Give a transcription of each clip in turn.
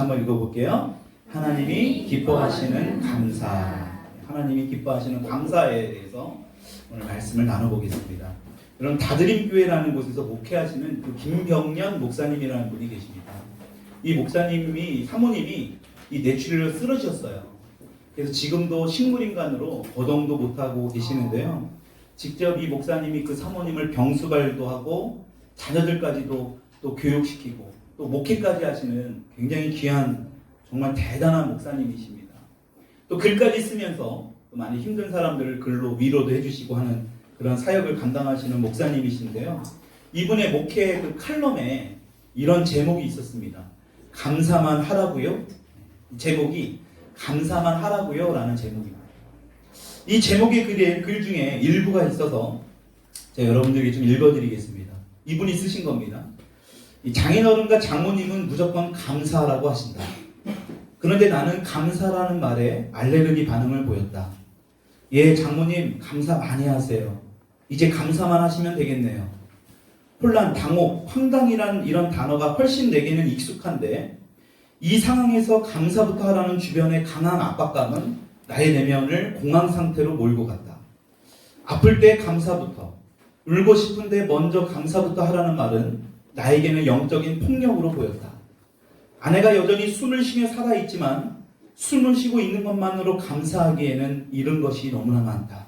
한번 읽어볼게요. 하나님이 기뻐하시는 감사. 하나님이 기뻐하시는 감사에 대해서 오늘 말씀을 나눠보겠습니다. 여러분, 다드림교회라는 곳에서 목회하시는 그 김병년 목사님이라는 분이 계십니다. 이 목사님이, 사모님이 이 뇌출혈로 쓰러졌어요. 그래서 지금도 식물인간으로 거동도 못하고 계시는데요. 직접 이 목사님이 그 사모님을 병수발도 하고 자녀들까지도 또 교육시키고 또 목회까지 하시는 굉장히 귀한, 정말 대단한 목사님이십니다. 또 글까지 쓰면서 또 많이 힘든 사람들을 글로 위로도 해주시고 하는 그런 사역을 감당하시는 목사님이신데요. 이분의 목회 그 칼럼에 이런 제목이 있었습니다. 감사만 하라고요? 제목이 감사만 하라고요? 라는 제목입니다. 이 제목의 글 중에 일부가 있어서 제가 여러분들에게 좀 읽어드리겠습니다. 이분이 쓰신 겁니다. 이 장인어른과 장모님은 무조건 감사라고 하신다. 그런데 나는 감사라는 말에 알레르기 반응을 보였다. 예, 장모님 감사 많이 하세요. 이제 감사만 하시면 되겠네요. 혼란, 당혹, 황당이란 이런 단어가 훨씬 내게는 익숙한데 이 상황에서 감사부터 하라는 주변의 강한 압박감은 나의 내면을 공황 상태로 몰고 갔다. 아플 때 감사부터, 울고 싶은데 먼저 감사부터 하라는 말은 나에게는 영적인 폭력으로 보였다. 아내가 여전히 숨을 쉬며 살아있지만 숨을 쉬고 있는 것만으로 감사하기에는 잃은 것이 너무나 많다.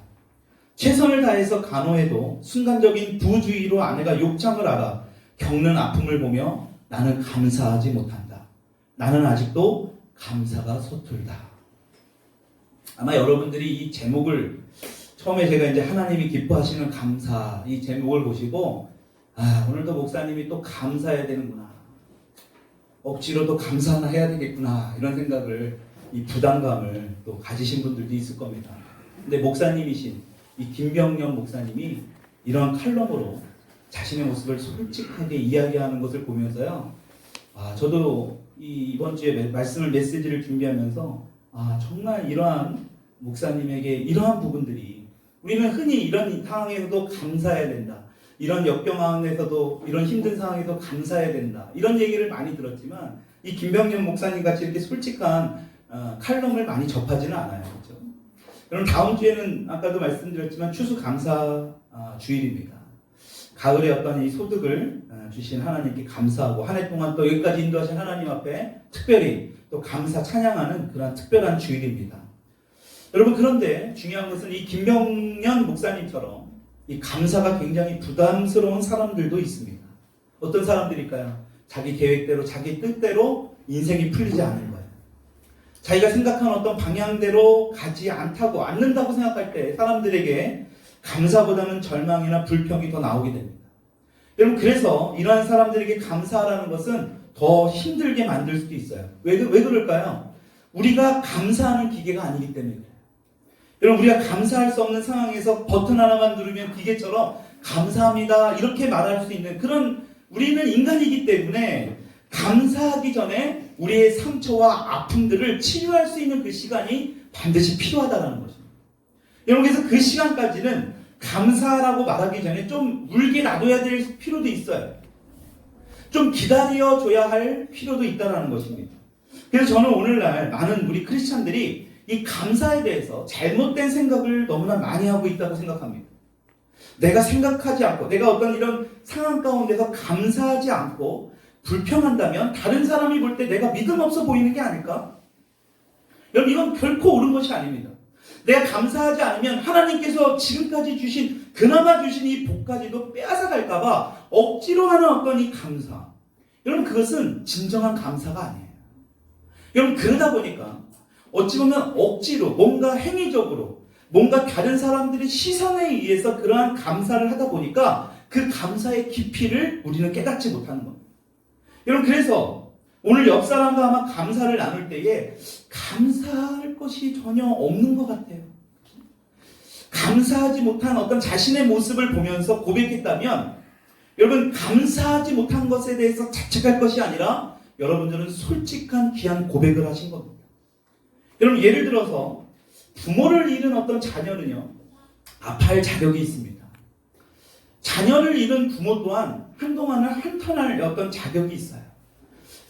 최선을 다해서 간호해도 순간적인 부주의로 아내가 욕창을 알아 겪는 아픔을 보며 나는 감사하지 못한다. 나는 아직도 감사가 서툴다. 아마 여러분들이 이 제목을 처음에 제가 이제 하나님이 기뻐하시는 감사 이 제목을 보시고 오늘도 목사님이 또 감사해야 되는구나. 억지로 또 감사나 해야 되겠구나. 이런 생각을, 이 부담감을 또 가지신 분들도 있을 겁니다. 근데 목사님이신 이 김병년 목사님이 이런 칼럼으로 자신의 모습을 솔직하게 이야기하는 것을 보면서요. 저도 이번 주에 말씀을 메시지를 준비하면서 정말 이러한 목사님에게 이러한 부분들이, 우리는 흔히 이런 상황에서도 감사해야 된다. 이런 역경황에서도, 이런 힘든 상황에서 감사해야 된다. 이런 얘기를 많이 들었지만 이 김병년 목사님 같이 이렇게 솔직한 칼럼을 많이 접하지는 않아요. 그렇죠? 그럼 다음 주에는 아까도 말씀드렸지만 추수감사 주일입니다. 가을에 어떤 이 소득을 주신 하나님께 감사하고 한 해 동안 또 여기까지 인도하신 하나님 앞에 특별히 또 감사 찬양하는 그런 특별한 주일입니다. 여러분, 그런데 중요한 것은 이 김병년 목사님처럼 이 감사가 굉장히 부담스러운 사람들도 있습니다. 어떤 사람들일까요? 자기 계획대로, 자기 뜻대로 인생이 풀리지 않는 거예요. 자기가 생각한 어떤 방향대로 가지 않는다고 생각할 때 사람들에게 감사보다는 절망이나 불평이 더 나오게 됩니다. 여러분, 그래서 이러한 사람들에게 감사하라는 것은 더 힘들게 만들 수도 있어요. 왜 그럴까요? 우리가 감사하는 기계가 아니기 때문에. 여러분, 우리가 감사할 수 없는 상황에서 버튼 하나만 누르면 기계처럼 감사합니다 이렇게 말할 수 있는 그런, 우리는 인간이기 때문에 감사하기 전에 우리의 상처와 아픔들을 치유할 수 있는 그 시간이 반드시 필요하다는 것입니다. 여러분, 그래서 그 시간까지는 감사라고 말하기 전에 좀 물게 놔둬야 될 필요도 있어요. 좀 기다려줘야 할 필요도 있다는 것입니다. 그래서 저는 오늘날 많은 우리 크리스찬들이 이 감사에 대해서 잘못된 생각을 너무나 많이 하고 있다고 생각합니다. 내가 생각하지 않고, 내가 어떤 이런 상황 가운데서 감사하지 않고 불평한다면 다른 사람이 볼 때 내가 믿음 없어 보이는 게 아닐까? 여러분, 이건 결코 옳은 것이 아닙니다. 내가 감사하지 않으면 하나님께서 지금까지 주신, 그나마 주신 이 복까지도 빼앗아갈까봐 억지로 하는 어떤 이 감사. 여러분, 그것은 진정한 감사가 아니에요. 여러분, 그러다 보니까 어찌 보면 억지로, 뭔가 행위적으로, 뭔가 다른 사람들의 시선에 의해서 그러한 감사를 하다 보니까 그 감사의 깊이를 우리는 깨닫지 못하는 겁니다. 여러분, 그래서 오늘 옆 사람과 아마 감사를 나눌 때에 감사할 것이 전혀 없는 것 같아요. 감사하지 못한 어떤 자신의 모습을 보면서 고백했다면, 여러분, 감사하지 못한 것에 대해서 자책할 것이 아니라 여러분들은 솔직한 귀한 고백을 하신 겁니다. 여러분, 예를 들어서 부모를 잃은 어떤 자녀는요, 아파할 자격이 있습니다. 자녀를 잃은 부모 또한 한동안은 한탄할 어떤 자격이 있어요.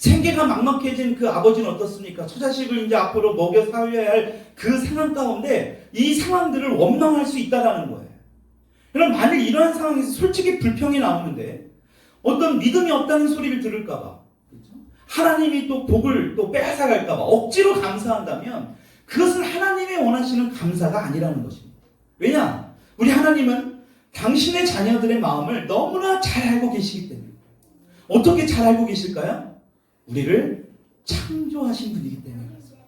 생계가 막막해진 그 아버지는 어떻습니까? 처자식을 이제 앞으로 먹여 살려야 할 그 상황 가운데 이 상황들을 원망할 수 있다라는 거예요. 그럼 만일 이러한 상황에서 솔직히 불평이 나오는데 어떤 믿음이 없다는 소리를 들을까봐, 그렇죠? 하나님이 또 복을 또 빼앗아갈까봐 억지로 감사한다면 그것은 하나님의 원하시는 감사가 아니라는 것입니다. 왜냐? 우리 하나님은 당신의 자녀들의 마음을 너무나 잘 알고 계시기 때문에. 어떻게 잘 알고 계실까요? 우리를 창조하신 분이기 때문에 그렇습니다.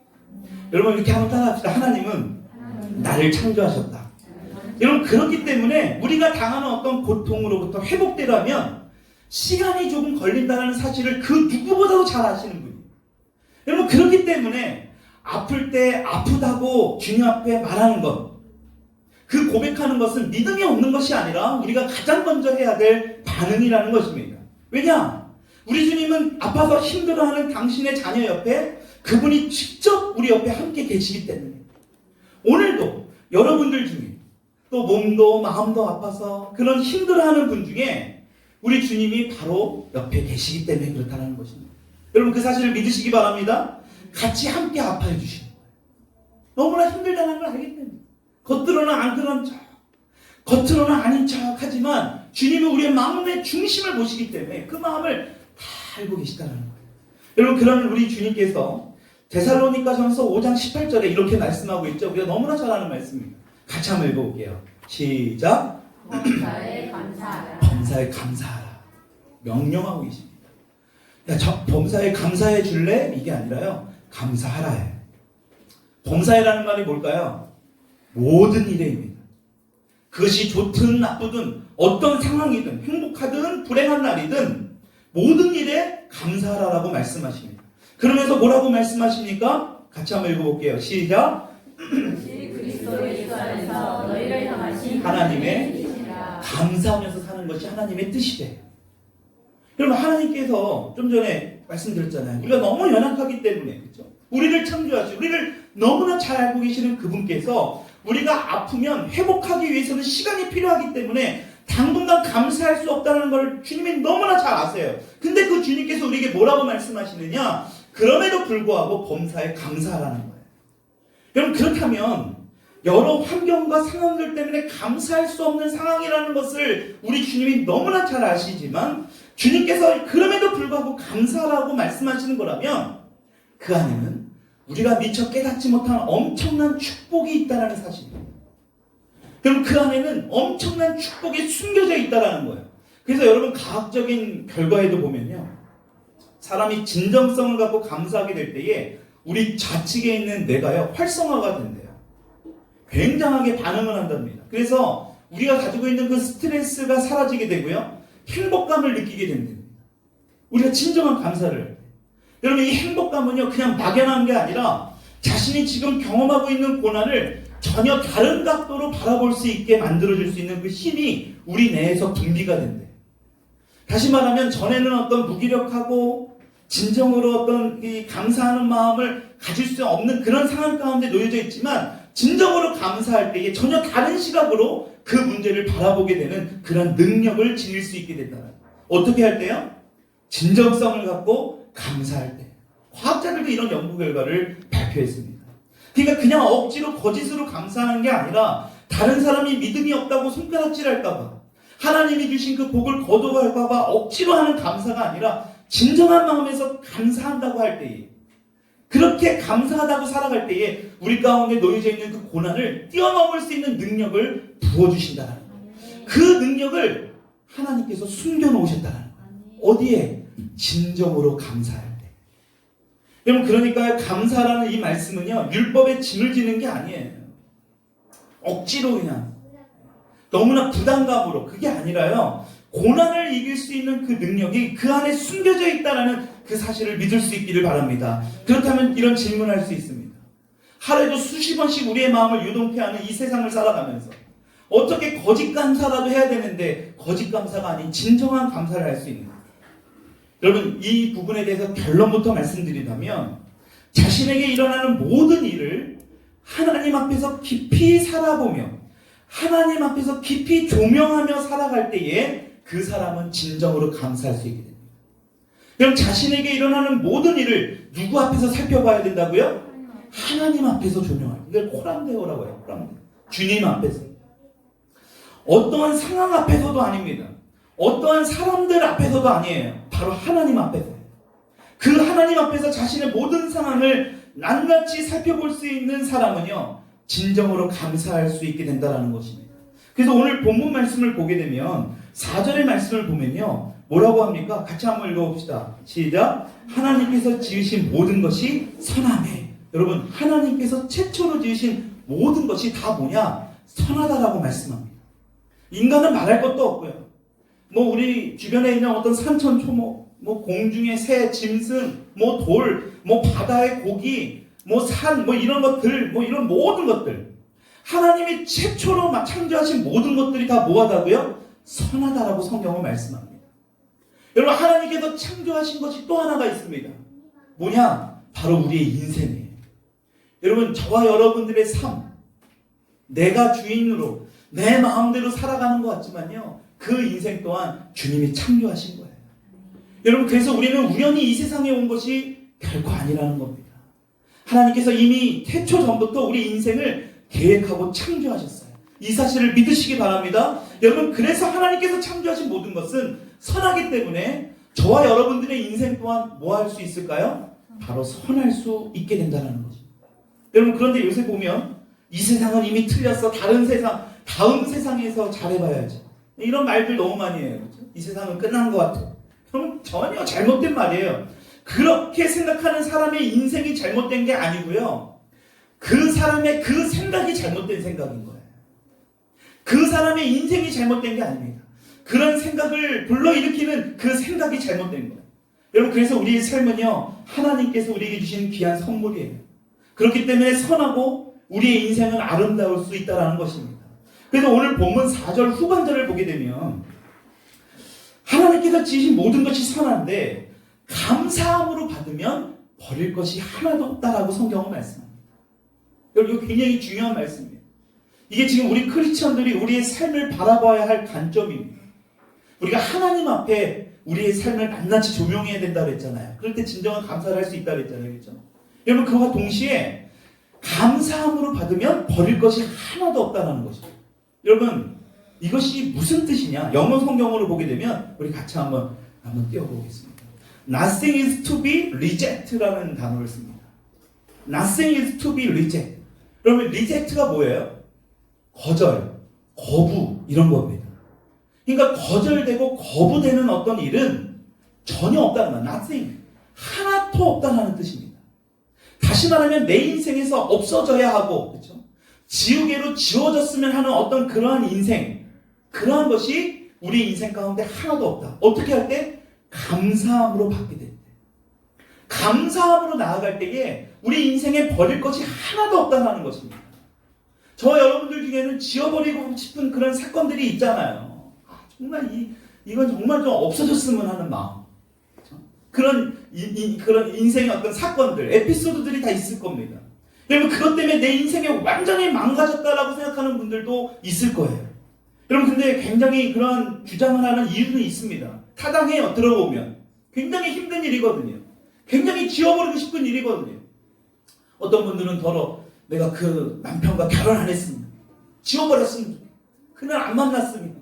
여러분 이렇게 한번 따라합시다. 하나님은 나를 창조하셨다. 여러분 그렇기 때문에 우리가 당하는 어떤 고통으로부터 회복되려면 시간이 조금 걸린다는 사실을 그 누구보다도 잘 아시는 분이에요. 여러분 그렇기 때문에 아플 때 아프다고 주님 앞에 말하는 것, 그 고백하는 것은 믿음이 없는 것이 아니라 우리가 가장 먼저 해야 될 반응이라는 것입니다. 왜냐? 우리 주님은 아파서 힘들어하는 당신의 자녀 옆에 그분이 직접 우리 옆에 함께 계시기 때문에 오늘도 여러분들 중에 또 몸도 마음도 아파서 그런 힘들어하는 분 중에 우리 주님이 바로 옆에 계시기 때문에 그렇다는 것입니다. 여러분 그 사실을 믿으시기 바랍니다. 같이 함께 아파해 주시는 거예요. 너무나 힘들다는 걸 알기 때문에 겉으로는 안 그런 척, 겉으로는 아닌 척 하지만 주님은 우리의 마음의 중심을 보시기 때문에 그 마음을 다 알고 계시다는 거예요. 여러분 그런 우리 주님께서 데살로니가전서 5장 18절에 이렇게 말씀하고 있죠. 우리가 너무나 잘 아는 말씀입니다. 같이 한번 읽어볼게요. 시작. 범사에 감사하라. 범사에 감사하라. 명령하고 계십니다. 야, 저 범사에 감사해 줄래? 이게 아니라요. 감사하라예요. 범사에라는 말이 뭘까요? 모든 일에입니다. 그것이 좋든 나쁘든 어떤 상황이든 행복하든 불행한 날이든 모든 일에 감사하라라고 말씀하십니다. 그러면서 뭐라고 말씀하십니까? 같이 한번 읽어볼게요. 시작. 그리스도 예수 안에서 너희를 향하신 하나님의 뜻이라. 감사하면서 사는 것이 하나님의 뜻이래요. 여러분 하나님께서 좀 전에 말씀드렸잖아요. 우리가 너무 연약하기 때문에 그렇죠? 우리를 창조하시고 우리를 너무나 잘 알고 계시는 그분께서 우리가 아프면 회복하기 위해서는 시간이 필요하기 때문에 당분간 감사할 수 없다는 걸 주님이 너무나 잘 아세요. 근데 그 주님께서 우리에게 뭐라고 말씀하시느냐? 그럼에도 불구하고 범사에 감사하라는 거예요. 여러분 그렇다면 여러 환경과 상황들 때문에 감사할 수 없는 상황이라는 것을 우리 주님이 너무나 잘 아시지만 주님께서 그럼에도 불구하고 감사하라고 말씀하시는 거라면 그 안에는 우리가 미처 깨닫지 못한 엄청난 축복이 있다는 사실입니다. 그럼 그 안에는 엄청난 축복이 숨겨져 있다는 거예요. 그래서 여러분 과학적인 결과에도 보면요. 사람이 진정성을 갖고 감사하게 될 때에 우리 좌측에 있는 뇌가요 활성화가 된대요. 굉장하게 반응을 한답니다. 그래서 우리가 가지고 있는 그 스트레스가 사라지게 되고요. 행복감을 느끼게 된답니다. 우리가 진정한 감사를 할 때. 여러분 이 행복감은요 그냥 막연한 게 아니라 자신이 지금 경험하고 있는 고난을 전혀 다른 각도로 바라볼 수 있게 만들어줄 수 있는 그 힘이 우리 내에서 분비가 된대요. 다시 말하면 전에는 어떤 무기력하고 진정으로 어떤 이 감사하는 마음을 가질 수 없는 그런 상황 가운데 놓여져 있지만 진정으로 감사할 때에 전혀 다른 시각으로 그 문제를 바라보게 되는 그런 능력을 지닐 수 있게 된다. 어떻게 할 때요? 진정성을 갖고 감사할 때. 과학자들도 이런 연구 결과를 발표했습니다. 그러니까 그냥 억지로 거짓으로 감사하는 게 아니라 다른 사람이 믿음이 없다고 손가락질할까봐 하나님이 주신 그 복을 거둬갈까봐 억지로 하는 감사가 아니라 진정한 마음에서 감사한다고 할 때에 그렇게 감사하다고 살아갈 때에 우리 가운데 놓여져 있는 그 고난을 뛰어넘을 수 있는 능력을 부어주신다는 거예요. 그 능력을 하나님께서 숨겨놓으셨다는 거예요. 어디에? 진정으로 감사할 때. 여러분 그러니까 감사라는 이 말씀은요 율법에 짐을 지는 게 아니에요. 억지로 그냥 너무나 부담감으로 그게 아니라요 고난을 이길 수 있는 그 능력이 그 안에 숨겨져 있다는 그 사실을 믿을 수 있기를 바랍니다. 그렇다면 이런 질문을 할 수 있습니다. 하루에도 수십 번씩 우리의 마음을 유동케 하는 이 세상을 살아가면서 어떻게 거짓 감사라도 해야 되는데 거짓 감사가 아닌 진정한 감사를 할 수 있는가? 여러분 이 부분에 대해서 결론부터 말씀드리자면 자신에게 일어나는 모든 일을 하나님 앞에서 깊이 살아보며 하나님 앞에서 깊이 조명하며 살아갈 때에 그 사람은 진정으로 감사할 수 있게 됩니다. 그럼 자신에게 일어나는 모든 일을 누구 앞에서 살펴봐야 된다고요? 하나님 앞에서 조명할. 이걸 코람데오라고 해요. 코람데오. 주님 앞에서. 어떠한 상황 앞에서도 아닙니다. 어떠한 사람들 앞에서도 아니에요. 바로 하나님 앞에서. 그 하나님 앞에서 자신의 모든 상황을 낱낱이 살펴볼 수 있는 사람은요, 진정으로 감사할 수 있게 된다는 것입니다. 그래서 오늘 본문 말씀을 보게 되면 4절의 말씀을 보면요, 뭐라고 합니까? 같이 한번 읽어봅시다. 시작. 하나님께서 지으신 모든 것이 선하네. 여러분, 하나님께서 최초로 지으신 모든 것이 다 뭐냐? 선하다라고 말씀합니다. 인간은 말할 것도 없고요. 뭐 우리 주변에 있는 어떤 산천초목, 뭐 공중의 새, 짐승, 뭐 돌, 뭐 바다의 고기, 뭐 산, 뭐 이런 것들, 뭐 이런 모든 것들, 하나님이 최초로 창조하신 모든 것들이 다 뭐하다고요? 선하다라고 성경은 말씀합니다. 여러분, 하나님께서 창조하신 것이 또 하나가 있습니다. 뭐냐? 바로 우리의 인생이에요. 여러분, 저와 여러분들의 삶, 내가 주인으로 내 마음대로 살아가는 것 같지만요, 그 인생 또한 주님이 창조하신 거예요. 여러분, 그래서 우리는 우연히 이 세상에 온 것이 결코 아니라는 겁니다. 하나님께서 이미 태초 전부터 우리 인생을 계획하고 창조하셨어요. 이 사실을 믿으시기 바랍니다. 여러분, 그래서 하나님께서 창조하신 모든 것은 선하기 때문에 저와 여러분들의 인생 또한 뭐 할 수 있을까요? 바로 선할 수 있게 된다는 거죠. 여러분, 그런데 요새 보면 이 세상은 이미 틀렸어. 다른 세상, 다음 세상에서 잘해봐야지. 이런 말들 너무 많이 해요. 그렇죠? 이 세상은 끝난 것 같아. 그럼 전혀 잘못된 말이에요. 그렇게 생각하는 사람의 인생이 잘못된 게 아니고요. 그 사람의 그 생각이 잘못된 생각인 거예요. 그 사람의 인생이 잘못된 게 아닙니다. 그런 생각을 불러일으키는 그 생각이 잘못된 거예요. 여러분, 그래서 우리의 삶은요, 하나님께서 우리에게 주신 귀한 선물이에요. 그렇기 때문에 선하고 우리의 인생은 아름다울 수 있다는 것입니다. 그래서 오늘 본문 4절 후반절을 보게 되면 하나님께서 지으신 모든 것이 선한데 감사함으로 받으면 버릴 것이 하나도 없다라고 성경은 말씀합니다. 여러분, 이거 굉장히 중요한 말씀이에요. 이게 지금 우리 크리스천들이 우리의 삶을 바라봐야 할 관점입니다. 우리가 하나님 앞에 우리의 삶을 낱낱이 조명해야 된다고 했잖아요. 그럴 때 진정한 감사를 할 수 있다고 했잖아요. 그렇죠? 여러분, 그와 동시에 감사함으로 받으면 버릴 것이 하나도 없다는 것이죠. 여러분, 이것이 무슨 뜻이냐? 영어 성경으로 보게 되면 우리 같이 한번 띄워보겠습니다. Nothing is to be reject라는 단어를 씁니다. Nothing is to be reject. 그러면 reject가 뭐예요? 거절, 거부 이런 겁니다. 그러니까 거절되고 거부되는 어떤 일은 전혀 없다는 거예요. Nothing. 하나도 없다는 뜻입니다. 다시 말하면 내 인생에서 없어져야 하고, 그렇죠? 지우개로 지워졌으면 하는 어떤 그러한 인생, 그러한 것이 우리 인생 가운데 하나도 없다. 어떻게 할 때? 감사함으로 받게 될 때. 감사함으로 나아갈 때에 우리 인생에 버릴 것이 하나도 없다는 것입니다. 저 여러분들 중에는 지워버리고 싶은 그런 사건들이 있잖아요. 정말 이건 정말 좀 없어졌으면 하는 마음. 그렇죠? 그런 인생의 어떤 사건들, 에피소드들이 다 있을 겁니다. 여러분, 그것 때문에 내 인생이 완전히 망가졌다라고 생각하는 분들도 있을 거예요. 여러분, 근데 굉장히 그런 주장을 하는 이유는 있습니다. 타당해요. 들어보면 굉장히 힘든 일이거든요. 굉장히 지워버리고 싶은 일이거든요. 어떤 분들은 더러 내가 그 남편과 결혼 안 했습니다. 지워버렸습니다. 그날 안 만났습니다.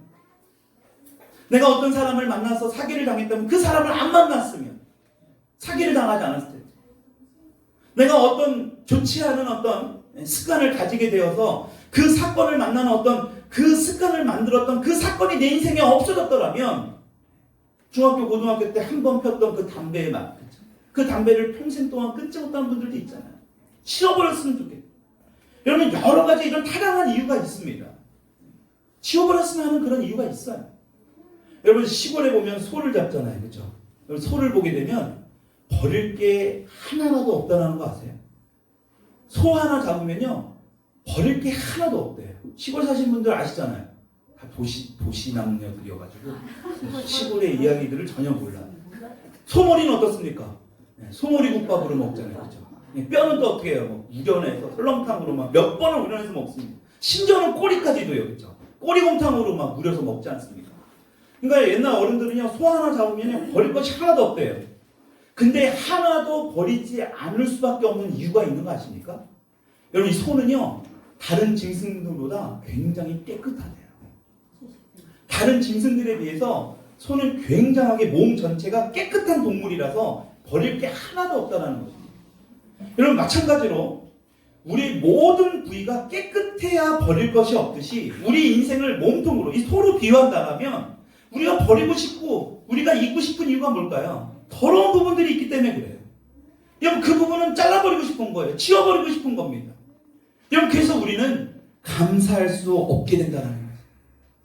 내가 어떤 사람을 만나서 사기를 당했다면 그 사람을 안 만났으면 사기를 당하지 않았을 텐데, 내가 어떤 좋지 않은 어떤 습관을 가지게 되어서 그 사건을 만나는 어떤 그 습관을 만들었던 그 사건이 내 인생에 없어졌더라면 중학교, 고등학교 때 한 번 폈던 그 담배의 맛, 그 담배를 평생 동안 끊지 못하는 분들도 있잖아요. 치워버렸으면 좋겠다. 여러분, 여러 가지 이런 타당한 이유가 있습니다. 치워버렸으면 하는 그런 이유가 있어요. 여러분, 시골에 보면 소를 잡잖아요. 그렇죠? 소를 보게 되면 버릴 게 하나라도 없다는 거 아세요? 소 하나 잡으면요, 버릴 게 하나도 없대요. 시골 사신 분들 아시잖아요. 다 도시 남녀들이어가지고 시골의 이야기들을 전혀 몰라요. 소머리는 어떻습니까? 소머리 국밥으로 먹잖아요. 그렇죠? 뼈는 또 어떻게 해요? 뭐 우려내서 설렁탕으로 막 몇 번을 우려내서 먹습니다. 심지어는 꼬리까지도요. 그렇죠? 꼬리곰탕으로 막 우려서 먹지 않습니까? 그러니까 옛날 어른들은요, 소 하나 잡으면 버릴 것이 하나도 없대요. 근데 하나도 버리지 않을 수밖에 없는 이유가 있는 거 아십니까? 여러분 이 손은요 다른 짐승들보다 굉장히 깨끗하대요. 다른 짐승들에 비해서 손은 굉장하게 몸 전체가 깨끗한 동물이라서 버릴 게 하나도 없다는 것입니다. 여러분 마찬가지로 우리 모든 부위가 깨끗해야 버릴 것이 없듯이 우리 인생을 몸통으로 이 소로 비유한다면 우리가 버리고 싶고 우리가 잊고 싶은 이유가 뭘까요? 더러운 부분들이 있기 때문에 그래요. 여러분 그 부분은 잘라버리고 싶은 거예요. 치워버리고 싶은 겁니다. 여러분 그래서 우리는 감사할 수 없게 된다는 거예요.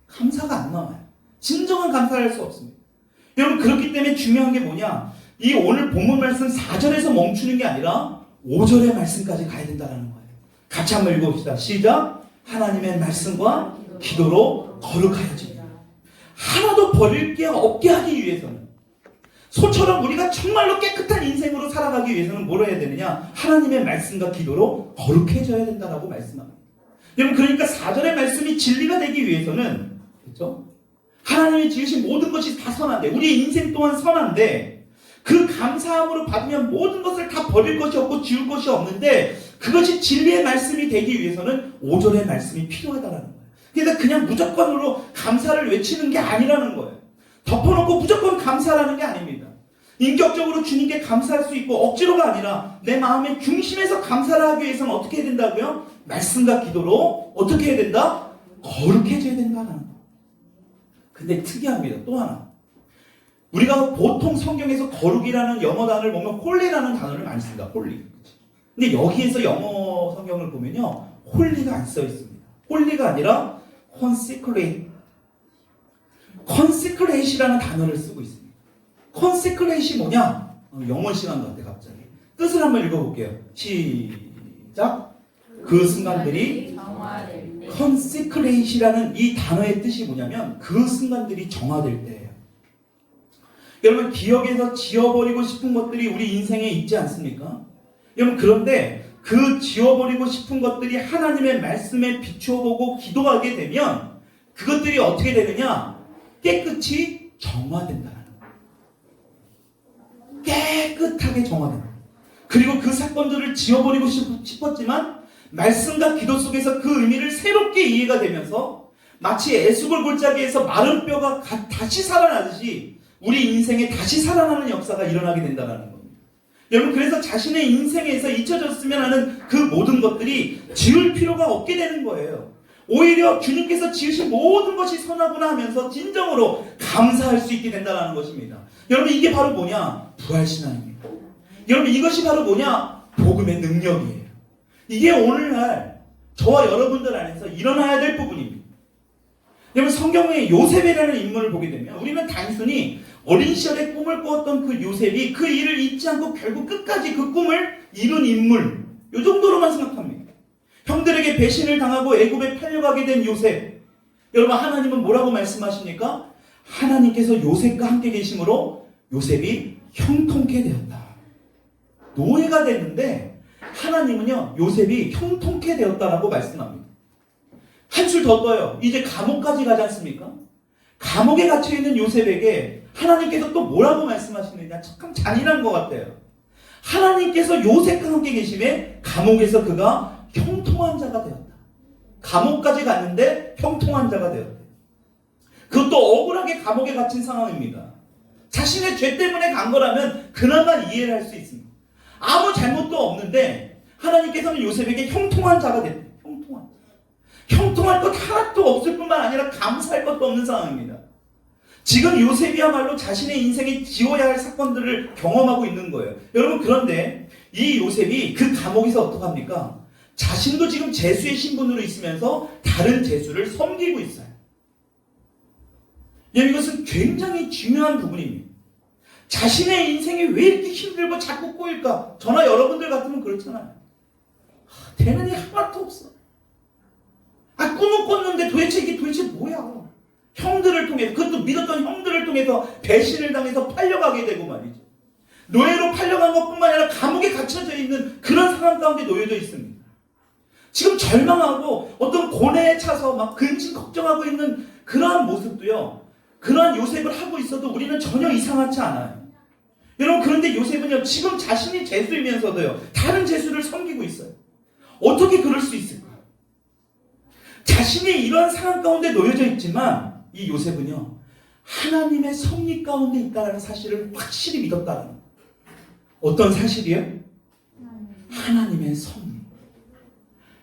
감사가 안 나와요. 진정한 감사를 할 수 없습니다. 여러분 그렇기 때문에 중요한 게 뭐냐? 이 오늘 본문 말씀 4절에서 멈추는 게 아니라 5절의 말씀까지 가야 된다는 거예요. 같이 한번 읽어봅시다. 시작. 하나님의 말씀과 기도로 거룩하여집니다. 하나도 버릴 게 없게 하기 위해서는 소처럼 우리가 정말로 깨끗한 인생으로 살아가기 위해서는 뭘 해야 되느냐? 하나님의 말씀과 기도로 거룩해져야 된다라고 말씀합니다. 여러분 그러니까 4절의 말씀이 진리가 되기 위해서는 그렇죠? 하나님이 지으신 모든 것이 다 선한데 우리 인생 또한 선한데 그 감사함으로 받으면 모든 것을 다 버릴 것이 없고 지울 것이 없는데 그것이 진리의 말씀이 되기 위해서는 5절의 말씀이 필요하다는 거예요. 그러니까 그냥 무조건으로 감사를 외치는 게 아니라는 거예요. 덮어놓고 무조건 감사라는 게 아닙니다. 인격적으로 주님께 감사할 수 있고 억지로가 아니라 내 마음의 중심에서 감사를 하기 위해서는 어떻게 해야 된다고요? 말씀과 기도로 어떻게 해야 된다? 거룩해져야 된다는 거예요. 근데 특이합니다. 또 하나. 우리가 보통 성경에서 거룩이라는 영어 단어를 보면 홀리라는 단어를 많이 씁니다. 홀리. 근데 여기에서 영어 성경을 보면요. 홀리가 안 써 있습니다. 홀리가 아니라 consecrate. consecrate이라는 단어를 쓰고 있습니다. consecrate이 뭐냐? 영어 시간 같아 갑자기. 뜻을 한번 읽어볼게요. 시작. 그 순간들이 consecrate이라는 이 단어의 뜻이 뭐냐면 그 순간들이 정화될 때예요. 여러분 기억에서 지워버리고 싶은 것들이 우리 인생에 있지 않습니까? 여러분 그런데 그 지워버리고 싶은 것들이 하나님의 말씀에 비추어보고 기도하게 되면 그것들이 어떻게 되느냐? 깨끗이 정화된다는 거예요. 깨끗하게 정화된다. 그리고 그 사건들을 지워버리고 싶었지만 말씀과 기도 속에서 그 의미를 새롭게 이해가 되면서 마치 에스골 골짜기에서 마른 뼈가 다시 살아나듯이 우리 인생에 다시 살아나는 역사가 일어나게 된다는 겁니다. 여러분 그래서 자신의 인생에서 잊혀졌으면 하는 그 모든 것들이 지울 필요가 없게 되는 거예요. 오히려 주님께서 지으신 모든 것이 선하구나 하면서 진정으로 감사할 수 있게 된다는 것입니다. 여러분 이게 바로 뭐냐? 부활신앙입니다. 여러분 이것이 바로 뭐냐? 복음의 능력이에요. 이게 오늘날 저와 여러분들 안에서 일어나야 될 부분입니다. 여러분 성경에 요셉이라는 인물을 보게 되면 우리는 단순히 어린 시절에 꿈을 꾸었던 그 요셉이 그 일을 잊지 않고 결국 끝까지 그 꿈을 이룬 인물 이 정도로만 생각합니다. 형들에게 배신을 당하고 애굽에 팔려가게 된 요셉. 여러분 하나님은 뭐라고 말씀하십니까? 하나님께서 요셉과 함께 계심으로 요셉이 형통케 되었다. 노예가 됐는데 하나님은요 요셉이 형통케 되었다라고 말씀합니다. 한술 더 떠요. 이제 감옥까지 가지 않습니까? 감옥에 갇혀있는 요셉에게 하나님께서 또 뭐라고 말씀하시느냐 참 잔인한 것 같아요. 하나님께서 요셉과 함께 계심에 감옥에서 그가 형통한 자가 되었다. 감옥까지 갔는데 형통한 자가 되었다. 그것도 억울하게 감옥에 갇힌 상황입니다. 자신의 죄 때문에 간 거라면 그나마 이해를 할 수 있습니다. 아무 잘못도 없는데 하나님께서는 요셉에게 형통한 자가 됐다. 형통할 것 하나도 없을 뿐만 아니라 감사할 것도 없는 상황입니다. 지금 요셉이야말로 자신의 인생에 지워야 할 사건들을 경험하고 있는 거예요. 여러분 그런데 이 요셉이 그 감옥에서 어떡합니까? 자신도 지금 제수의 신분으로 있으면서 다른 제수를 섬기고 있어요. 이것은 굉장히 중요한 부분입니다. 자신의 인생이 왜 이렇게 힘들고 자꾸 꼬일까? 저나 여러분들 같으면 그렇잖아요. 되는 일 하나도 없어. 꿈을 꿨는데 이게 도대체 뭐야? 형들을 통해서, 그것도 믿었던 형들을 통해서 배신을 당해서 팔려가게 되고 말이죠. 노예로 팔려간 것뿐만 아니라 감옥에 갇혀져 있는 그런 상황 가운데 놓여져 있습니다. 지금 절망하고 어떤 고뇌에 차서 막 근심 걱정하고 있는 그러한 모습도요. 그러한 요셉을 하고 있어도 우리는 전혀 이상하지 않아요. 여러분, 그런데 요셉은요, 지금 자신이 제수이면서도요, 다른 제수를 섬기고 있어요. 어떻게 그럴 수 있을까? 자신이 이러한 상황 가운데 놓여져 있지만 이 요셉은요, 하나님의 섭리 가운데 있다는 사실을 확실히 믿었다는 거예요. 어떤 사실이요? 하나님의 섭리.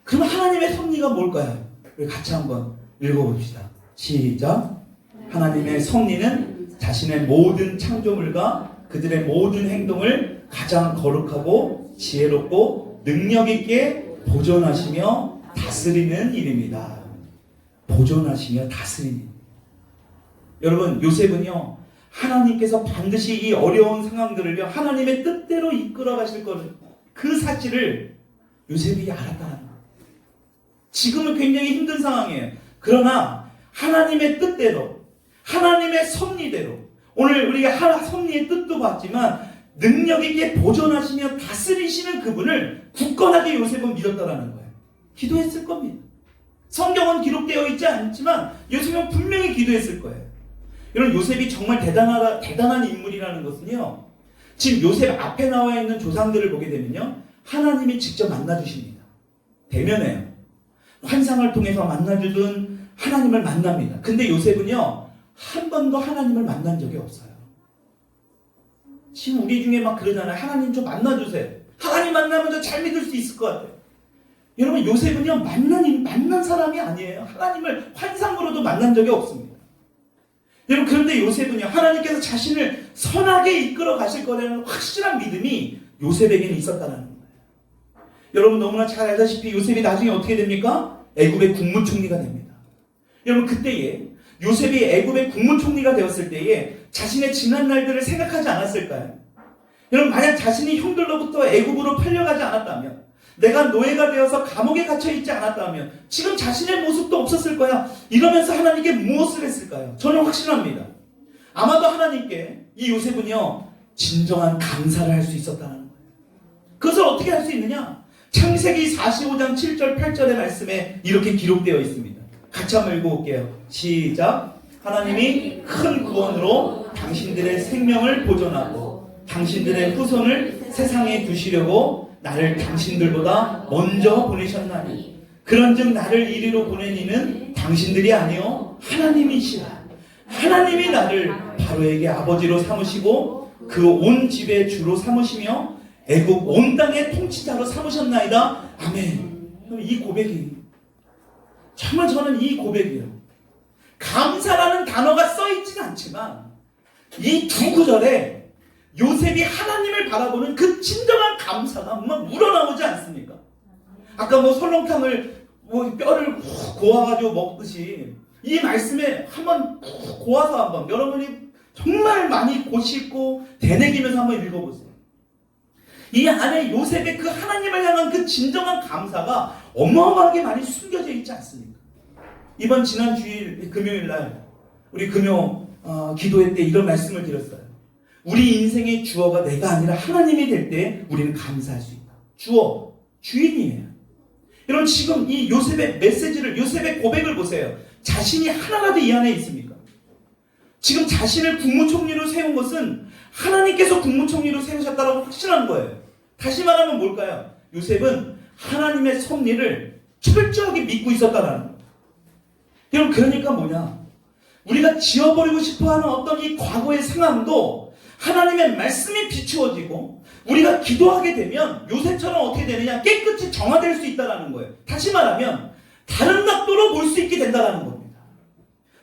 그럼 하나님의 섭리가 뭘까요? 우리 같이 한번 읽어봅시다. 시작. 하나님의 섭리는 자신의 모든 창조물과 그들의 모든 행동을 가장 거룩하고 지혜롭고 능력 있게 보존하시며 다스리는 일입니다. 보존하시며 다스리는. 여러분, 요셉은요, 하나님께서 반드시 이 어려운 상황들을요, 하나님의 뜻대로 이끌어 가실 거는 그 사실을 요셉이 알았다는 거예요. 지금은 굉장히 힘든 상황이에요. 그러나 하나님의 뜻대로, 하나님의 섭리대로, 오늘 우리가 섭리의 뜻도 봤지만 능력 있게 보존하시며 다스리시는 그분을 굳건하게 요셉은 믿었다라는 거예요. 기도했을 겁니다. 성경은 기록되어 있지 않지만 요셉은 분명히 기도했을 거예요. 여러분, 요셉이 정말 대단한 인물이라는 것은요, 지금 요셉 앞에 나와 있는 조상들을 보게 되면요, 하나님이 직접 만나주십니다. 대면해요. 환상을 통해서 만나주든 하나님을 만납니다. 근데 요셉은요, 한 번도 하나님을 만난 적이 없어요. 지금 우리 중에 막 그러잖아요. 하나님 좀 만나주세요. 하나님 만나면 저 잘 믿을 수 있을 것 같아요. 여러분, 요셉은요, 만난 사람이 아니에요. 하나님을 환상으로도 만난 적이 없습니다. 여러분, 그런데 요셉은요, 하나님께서 자신을 선하게 이끌어 가실 거라는 확실한 믿음이 요셉에게는 있었다는 거예요. 여러분, 너무나 잘 알다시피 요셉이 나중에 어떻게 됩니까? 애굽의 국무총리가 됩니다. 여러분, 그때에 요셉이 애굽의 국무총리가 되었을 때에 자신의 지난 날들을 생각하지 않았을까요? 여러분, 만약 자신이 형들로부터 애굽으로 팔려가지 않았다면, 내가 노예가 되어서 감옥에 갇혀있지 않았다면 지금 자신의 모습도 없었을 거야. 이러면서 하나님께 무엇을 했을까요? 저는 확신합니다. 아마도 하나님께 이 요셉은요, 진정한 감사를 할 수 있었다는 거예요. 그것을 어떻게 할 수 있느냐? 창세기 45장 7절 8절의 말씀에 이렇게 기록되어 있습니다. 같이 한번 읽어볼게요. 시작. 하나님이 큰 구원으로 당신들의 생명을 보존하고 당신들의 후손을 세상에 두시려고 나를 당신들보다 먼저 보내셨나니 그런즉 나를 이리로 보낸 이는 당신들이 아니요 하나님이시라. 하나님이 나를 바로에게 아버지로 삼으시고 그 온 집의 주로 삼으시며 애굽 온 땅의 통치자로 삼으셨나이다. 아멘. 그럼 이 고백이 정말 저는 이 고백이에요. 감사라는 단어가 써있지는 않지만 이 두 구절에 요셉이 하나님을 바라보는 그 진정한 감사가 막 우러나오지 않습니까? 아까 뭐 설렁탕을 뼈를 훅 고아가지고 먹듯이 이 말씀에 한번 훅 고아서 한번 여러분이 정말 많이 고씻고 되새기면서 한번 읽어보세요. 이 안에 요셉의 그 하나님을 향한 그 진정한 감사가 어마어마하게 많이 숨겨져 있지 않습니까? 이번 지난 주일 금요일 날 우리 금요 기도회 때 이런 말씀을 드렸어요. 우리 인생의 주어가 내가 아니라 하나님이 될 때 우리는 감사할 수 있다. 주어, 주인이에요. 여러분, 지금 이 요셉의 메시지를, 요셉의 고백을 보세요. 자신이 하나라도 이 안에 있습니까? 지금 자신을 국무총리로 세운 것은 하나님께서 국무총리로 세우셨다고 확신한 거예요. 다시 말하면 뭘까요? 요셉은 하나님의 섭리를 철저하게 믿고 있었다는 거예요. 여러분, 그러니까 뭐냐? 우리가 지워버리고 싶어하는 어떤 이 과거의 상황도 하나님의 말씀이 비추어지고 우리가 기도하게 되면 요셉처럼 어떻게 되느냐? 깨끗이 정화될 수 있다는 거예요. 다시 말하면 다른 각도로 볼 수 있게 된다는 겁니다.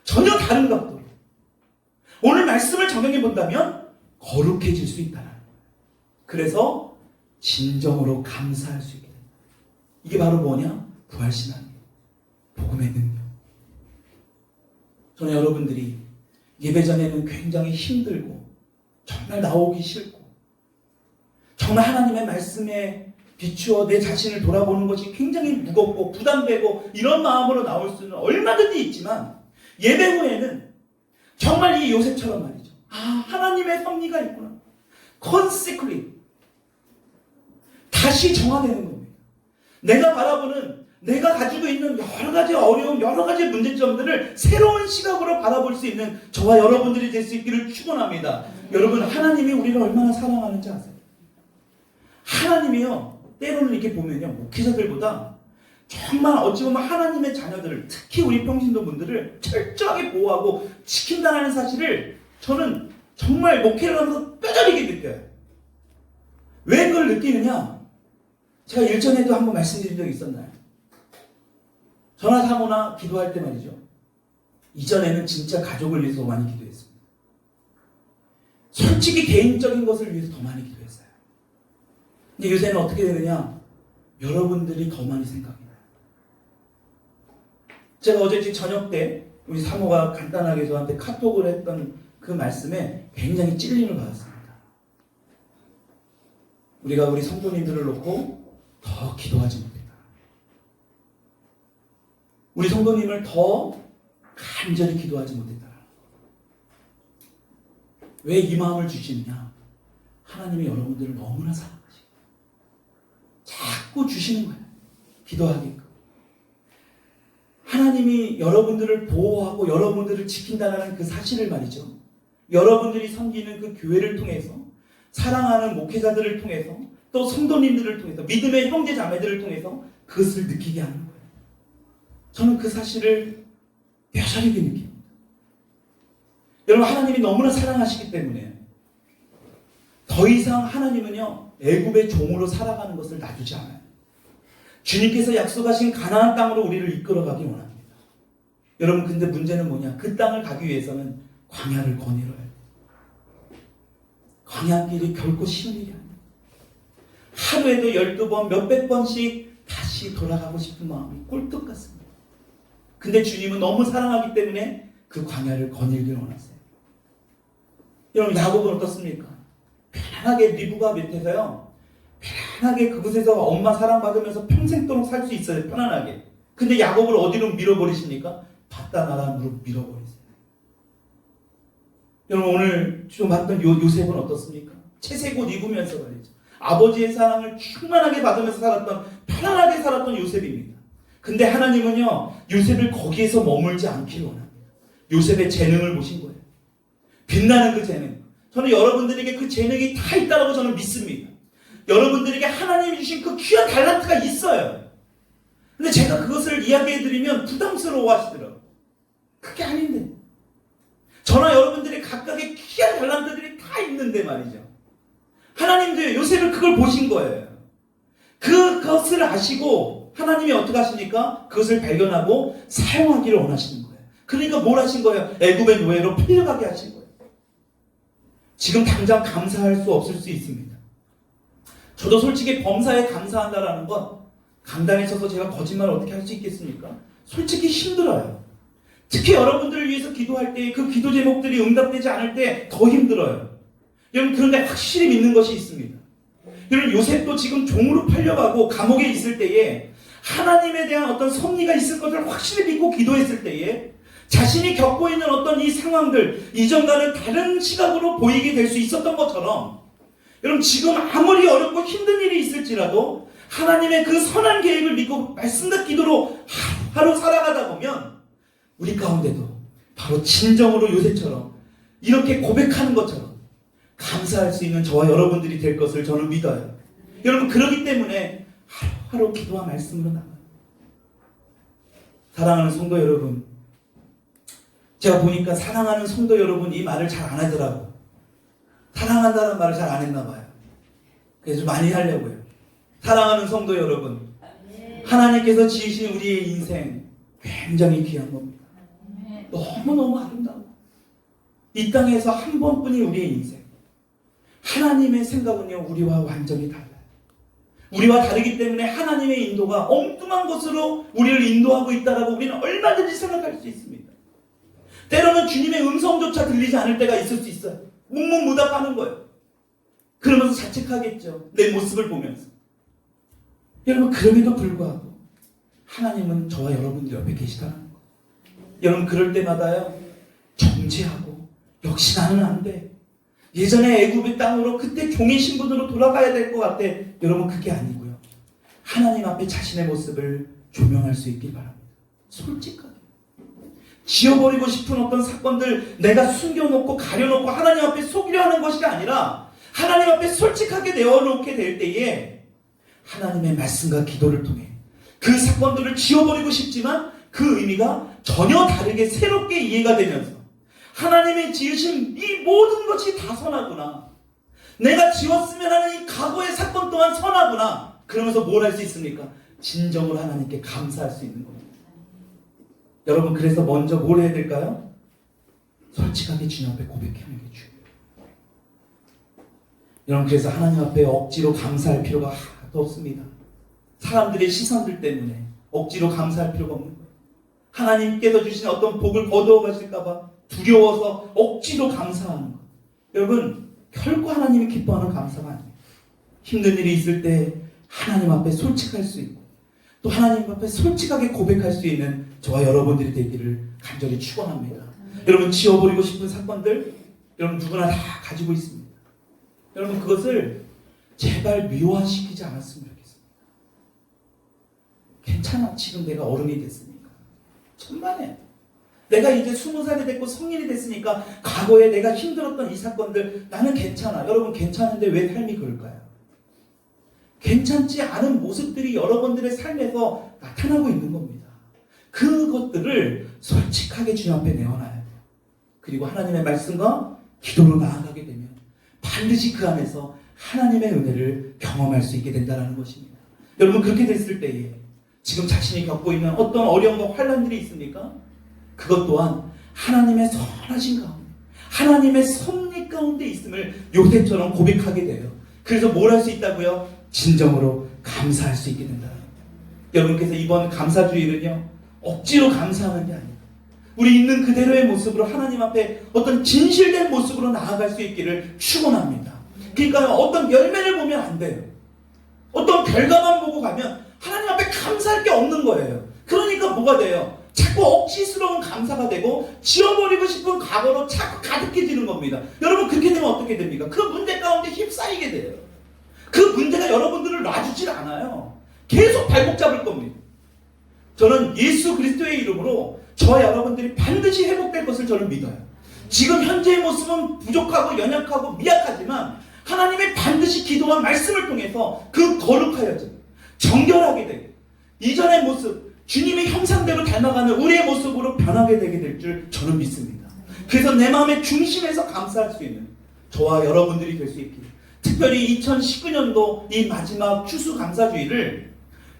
전혀 다른 각도로. 오늘 말씀을 적용해 본다면 거룩해질 수 있다는 거예요. 그래서 진정으로 감사할 수 있게 됩니다. 이게 바로 뭐냐? 부활신앙이에요. 복음의 능력. 저는 여러분들이 예배 전에는 굉장히 힘들고 정말 나오기 싫고 정말 하나님의 말씀에 비추어 내 자신을 돌아보는 것이 굉장히 무겁고 부담되고 이런 마음으로 나올 수는 얼마든지 있지만 예배 후에는 정말 이 요셉처럼 말이죠. 하나님의 섭리가 있구나. consecrate. 다시 정화되는 겁니다. 내가 바라보는 내가 가지고 있는 여러 가지 어려움, 여러 가지 문제점들을 새로운 시각으로 바라볼 수 있는 저와 여러분들이 될 수 있기를 축원합니다. 여러분, 하나님이 우리를 얼마나 사랑하는지 아세요? 하나님이요, 때로는 이렇게 보면요, 목회자들보다 정말 어찌 보면 하나님의 자녀들을, 특히 우리 평신도 분들을 철저하게 보호하고 지킨다는 사실을 저는 정말 목회를 하면서 뼈저리게 느껴요. 왜 그걸 느끼느냐? 제가 일전에도 한번 말씀드린 적이 있었나요? 전화 사모나 기도할 때 말이죠. 이전에는 진짜 가족을 위해서 많이 기도했습니다. 솔직히 개인적인 것을 위해서 더 많이 기도했어요. 근데 요새는 어떻게 되느냐? 여러분들이 더 많이 생각이 나요. 제가 어제 저녁 때 우리 사모가 간단하게 저한테 카톡을 했던 그 말씀에 굉장히 찔림을 받았습니다. 우리가 우리 성도님들을 놓고 더 기도하지 못했다. 우리 성도님을 더 간절히 기도하지 못했다. 왜 이 마음을 주시느냐? 하나님이 여러분들을 너무나 사랑하시고 자꾸 주시는 거예요. 기도하게끔. 하나님이 여러분들을 보호하고 여러분들을 지킨다는 그 사실을 말이죠. 여러분들이 섬기는 그 교회를 통해서, 사랑하는 목회자들을 통해서, 또 성도님들을 통해서, 믿음의 형제 자매들을 통해서 그것을 느끼게 하는 거예요. 저는 그 사실을 뼈저리게 느낍니다. 여러분, 하나님이 너무나 사랑하시기 때문에 더 이상 하나님은요, 애굽의 종으로 살아가는 것을 놔두지 않아요. 주님께서 약속하신 가나안 땅으로 우리를 이끌어가기 원합니다. 여러분, 근데 문제는 뭐냐? 그 땅을 가기 위해서는 광야를 거닐어야 돼요. 광야길이 결코 쉬운 일이 아니에요. 하루에도 12번, 몇백 번씩 다시 돌아가고 싶은 마음이 꿀떡 같습니다. 근데 주님은 너무 사랑하기 때문에 그 광야를 거닐길 원하세요. 여러분, 야곱은 어떻습니까? 편안하게 리브가 밑에서요, 편안하게 그곳에서 엄마 사랑받으면서 평생도록 살 수 있어요. 편안하게. 근데 야곱을 어디로 밀어버리십니까? 바다나란으로 밀어버리세요. 여러분, 오늘 좀 봤던 요셉은 어떻습니까? 채색 옷 입으면서 말이죠. 아버지의 사랑을 충만하게 받으면서 살았던, 편안하게 살았던 요셉입니다. 근데 하나님은요, 요셉을 거기에서 머물지 않기를 원합니다. 요셉의 재능을 보신 거예요. 빛나는 그 재능. 저는 여러분들에게 그 재능이 다 있다고 저는 믿습니다. 여러분들에게 하나님이 주신 그 귀한 달란트가 있어요. 근데 제가 그것을 이야기해드리면 부담스러워 하시더라고요. 그게 아닌데. 저나 여러분들이 각각의 귀한 달란트들이 다 있는데 말이죠. 하나님도 요셉을 그걸 보신 거예요. 그것을 아시고 하나님이 어떻게 하십니까? 그것을 발견하고 사용하기를 원하시는 거예요. 그러니까 뭘 하신 거예요? 애굽의 노예로 풀려가게 하신 거예요. 지금 당장 감사할 수 없을 수 있습니다. 저도 솔직히 범사에 감사한다라는 건, 강단에 서서 제가 거짓말을 어떻게 할 수 있겠습니까? 솔직히 힘들어요. 특히 여러분들을 위해서 기도할 때 그 기도 제목들이 응답되지 않을 때 더 힘들어요. 여러분, 그런데 확실히 믿는 것이 있습니다. 여러분, 요셉도 지금 종으로 팔려가고 감옥에 있을 때에 하나님에 대한 어떤 섭리가 있을 것을 확실히 믿고 기도했을 때에 자신이 겪고 있는 어떤 이 상황들, 이전과는 다른 시각으로 보이게 될 수 있었던 것처럼, 여러분, 지금 아무리 어렵고 힘든 일이 있을지라도 하나님의 그 선한 계획을 믿고 말씀과 기도로 하루 살아가다 보면 우리 가운데도 바로 진정으로 요셉처럼 이렇게 고백하는 것처럼 감사할 수 있는 저와 여러분들이 될 것을 저는 믿어요. 여러분, 그렇기 때문에 하루하루 기도와 말씀으로 나가요. 사랑하는 성도 여러분, 제가 보니까 사랑하는 성도 여러분 이 말을 잘 안 하더라고. 사랑한다는 말을 잘 안 했나 봐요. 그래서 많이 하려고요. 사랑하는 성도 여러분, 하나님께서 지으신 우리의 인생 굉장히 귀한 겁니다. 너무너무 아름다워. 이 땅에서 한 번뿐인 우리의 인생. 하나님의 생각은요, 우리와 완전히 달라요. 우리와 다르기 때문에 하나님의 인도가 엉뚱한 것으로 우리를 인도하고 있다라고 우리는 얼마든지 생각할 수 있습니다. 때로는 주님의 음성조차 들리지 않을 때가 있을 수 있어요. 묵묵무답하는 거예요. 그러면서 자책하겠죠. 내 모습을 보면서. 여러분, 그럼에도 불구하고 하나님은 저와 여러분들 옆에 계시다는 거. 여러분, 그럴 때마다요, 정죄하고 역시 나는 안 돼. 예전에 애굽의 땅으로 그때 종의 신분으로 돌아가야 될 것 같아. 여러분, 그게 아니고요. 하나님 앞에 자신의 모습을 조명할 수 있길 바랍니다. 솔직하게. 지워버리고 싶은 어떤 사건들 내가 숨겨놓고 가려놓고 하나님 앞에 속이려 하는 것이 아니라 하나님 앞에 솔직하게 내어놓게 될 때에 하나님의 말씀과 기도를 통해 그 사건들을 지워버리고 싶지만 그 의미가 전혀 다르게 새롭게 이해가 되면서 하나님의 지으신 이 모든 것이 다 선하구나. 내가 지웠으면 하는 이 과거의 사건 또한 선하구나. 그러면서 뭘 할 수 있습니까? 진정으로 하나님께 감사할 수 있는 겁니다. 여러분, 그래서 먼저 뭘 해야 될까요? 솔직하게 주님 앞에 고백하는 게 중요해요. 여러분, 그래서 하나님 앞에 억지로 감사할 필요가 하나도 없습니다. 사람들의 시선들 때문에 억지로 감사할 필요가 없는 거예요. 하나님께서 주신 어떤 복을 거두어 가실까봐 두려워서 억지로 감사하는 것. 여러분, 결코 하나님이 기뻐하는 감사가 아니에요. 힘든 일이 있을 때 하나님 앞에 솔직할 수 있고 또 하나님 앞에 솔직하게 고백할 수 있는 저와 여러분들이 되기를 간절히 축원합니다. 여러분, 지워버리고 싶은 사건들 여러분 누구나 다 가지고 있습니다. 여러분, 그것을 제발 미워시키지 않았으면 좋겠습니다. 괜찮아, 지금 내가 어른이 됐으니까. 천만에 내가 이제 20살이 됐고 성인이 됐으니까 과거에 내가 힘들었던 이 사건들 나는 괜찮아. 여러분, 괜찮은데 왜 삶이 그럴까요? 괜찮지 않은 모습들이 여러분들의 삶에서 나타나고 있는 겁니다. 그것들을 솔직하게 주님 앞에 내어놔야 돼요. 그리고 하나님의 말씀과 기도로 나아가게 되면 반드시 그 안에서 하나님의 은혜를 경험할 수 있게 된다는 것입니다. 여러분, 그렇게 됐을 때에 지금 자신이 겪고 있는 어떤 어려움과 환난들이 있습니까? 그것 또한 하나님의 선하신 가운데 하나님의 섭리 가운데 있음을 요셉처럼 고백하게 돼요. 그래서 뭘 할 수 있다고요? 진정으로 감사할 수 있게 된다. 여러분께서 이번 감사주일은요, 억지로 감사하는 게 아니에요. 우리 있는 그대로의 모습으로 하나님 앞에 어떤 진실된 모습으로 나아갈 수 있기를 축원합니다. 그러니까 어떤 열매를 보면 안 돼요. 어떤 결과만 보고 가면 하나님 앞에 감사할 게 없는 거예요. 그러니까 뭐가 돼요? 자꾸 억지스러운 감사가 되고 지워버리고 싶은 과거로 자꾸 가득해지는 겁니다. 여러분, 그렇게 되면 어떻게 됩니까? 그 문제 가운데 휩싸이게 돼요. 그 문제가 여러분들을 놔주질 않아요. 계속 발목 잡을 겁니다. 저는 예수 그리스도의 이름으로 저와 여러분들이 반드시 회복될 것을 저는 믿어요. 지금 현재의 모습은 부족하고 연약하고 미약하지만 하나님의 반드시 기도와 말씀을 통해서 그 거룩하여져 정결하게 되게 이전의 모습 주님의 형상대로 닮아가는 우리의 모습으로 변하게 되게 될 줄 저는 믿습니다. 그래서 내 마음의 중심에서 감사할 수 있는 저와 여러분들이 될 수 있기를, 특별히 2019년도 이 마지막 추수감사주의를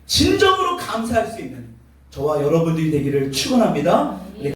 진정으로 감사할 수 있는 저와 여러분들이 되기를 축원합니다.